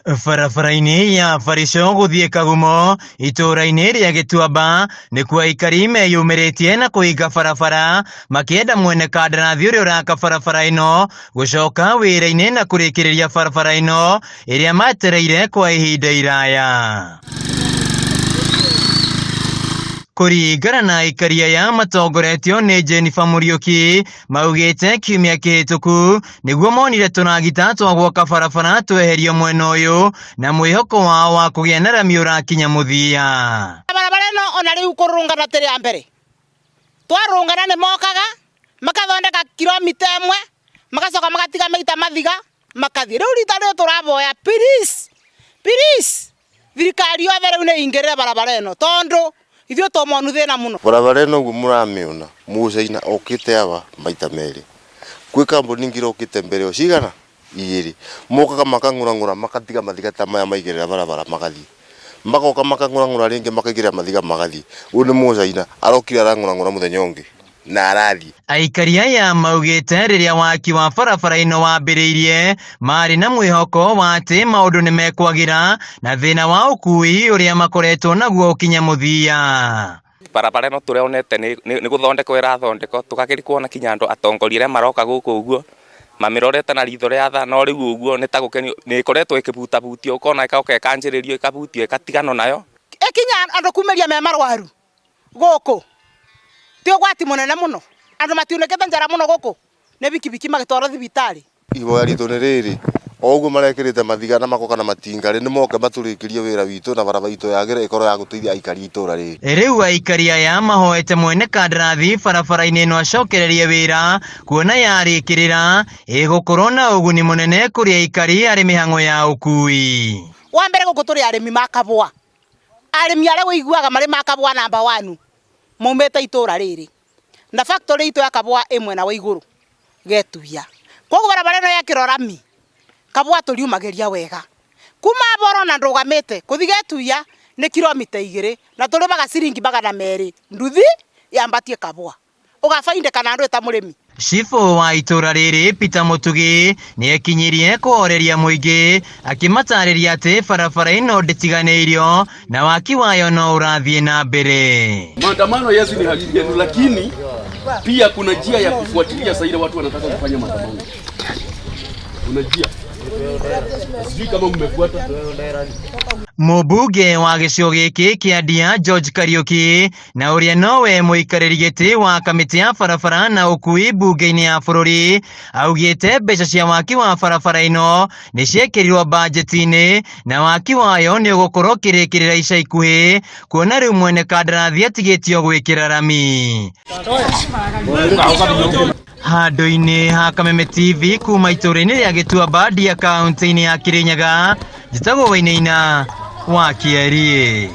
Barabara-inĩ ya Barico gũthiĩ Kagumo itũũra-inĩ rĩa Gĩtuamba nĩkuo aikari meyumĩrĩtie na kũhinga barabara makĩenda mwene kandarathi ũrĩa ũraka barabara ĩno gũcoka wĩra-inĩ na kũrĩkĩrĩria barabara ĩno ĩrĩa matereire kwa ihinda iraya. Kũringana na aikari aya matongoretio nĩ Jennifer Muriuki maugĩte kiumia kĩhĩtũku nĩguo monire tũragita twa gwaka barabara tweherio mwena ũyũ na mwĩhoko wao wa kũgĩa na rami ũrakinya mũthia. Barabara ĩno ona rĩu kũrũngana tĩ rĩa mbere, twarũngana nĩ mokaga makathondeka kilomita ĩmwe magacoka magatiga maita mathiga makathiĩ. Rĩu rita rĩu tũraboya please thirikari yothe rĩu nĩ ingĩrĩre barabara ĩno tondũ ithuĩ tomonu thĩna mũno. Barabara ĩno ũguo mũramĩona Musaina okĩte aba maita merĩ, kwĩ kambuni ingĩ okĩte mbere o cigana igĩrĩ, mokaga makang'ũrang'ũra makatiga mathiga ta maya maigĩrĩra barabara magathiĩ, magoka makang'ũrang'ũra rĩngĩ makaigĩrĩra mathiga magathiĩ. Ũyũ nĩ Musaina arokire arang'ũrang'ũra mũthenya ũngĩ na arathiĩ. Aikari aya maugĩte rĩrĩa waki wa barabara ĩno wambĩrĩirie marĩ na mwĩhoko wa atĩ maũndũ nĩ mekwagĩra na thĩna wa ũkui ũrĩa makoretwo naguo ũkinya mũthia. Barabara ĩno tũrĩonete nĩ gũthondekwo ĩrathondekwo, tũkageria kuona kinya andũ atongoria arĩa maroka gũkũ ũguo mamĩrorete na ritho rĩa tha, no rĩu ũguo nĩ ta gũkenio nĩ ĩkoretwo ĩkĩbutabutio, ũkona ĩkaoka ĩkanjĩrĩrio ĩkabutio ĩkatigano nayo. Ĩkinya andũ kumĩria me marwaru gũkũ ti ũgwati mũnene mũno, andũ matiunĩkĩte njara mũno gũkũ nĩ bikibiki magĩtwarwo thibitarĩ. Ihoya ritũ nĩ rĩrĩ, o ũguo marekĩrĩte mathiga na makoka na matinga nĩ moke matũrĩkĩrie wĩra witũ na barabara itũ yagĩre ĩkorwo ya gũteithia aikari itũra rĩrĩ. Rĩu aikari aya mahoete mwene kandarathi barabara-inĩ ĩno acokererie wĩra kuona yarĩkĩrĩra ĩgũkorwo na ũguni mũnene kũrĩ aikari harĩ mĩhang'o ya ũkui. Wa mbere gũkũ tũrĩ arĩmi makabwa, arĩmi arĩa ũiguaga marĩ makabwa namba 1 maumĩte itũra rĩrĩ na factory itũ ya kabwa ĩmwe na wa igũrũ Getuya. Koguo barabara ĩno yekĩrwo rami kabwa tũriumagĩria wega kuma Boro na ndũgamĩte kũthi Getuya nĩ kilomita 2 na tũrĩbaga ciringi 200 nduthi yambatie kabwa ũgabaindĩka andũ ta mũrĩmi. Cibũ wa itũra rĩrĩ Peter Mũtugi nĩ ekinyirie kũhoreria mũingĩ akĩmatarĩria atĩ barabara ĩno ndĩtiganĩirio na waki wayo no ũrathiĩ na mbere. Maandamano yes ni haki yetu, lakini pia kuna njia ya kufuatilia saida watu wanataka kufanya maandamano. Kuna njia. Sijui kama mmefuata. Mũmbunge wa gĩcigo gĩkĩ kĩa Ndia George Kariuki na ũrĩa nowe mũikarĩri gĩtĩ wa kamĩtĩ ya barabara na ũkui mbunge-inĩ ya bũrũri augĩte mbeca cia waki wa barabara ĩno nĩ ciekĩrirwo banjeti-inĩ na waki wayo nĩ ũgũkorwo kĩrĩkĩrĩra ica ikuhĩ kuona rĩu mwene kandarathi atigĩtio gwĩkĩra rami. Handũ-inĩ ha Kameme TV kuma itũũra-inĩ rĩa Gĩtuamba Ndia kaũntĩ-inĩ ya Kirinyaga, njĩtagwo Wainaina wa Kĩarie.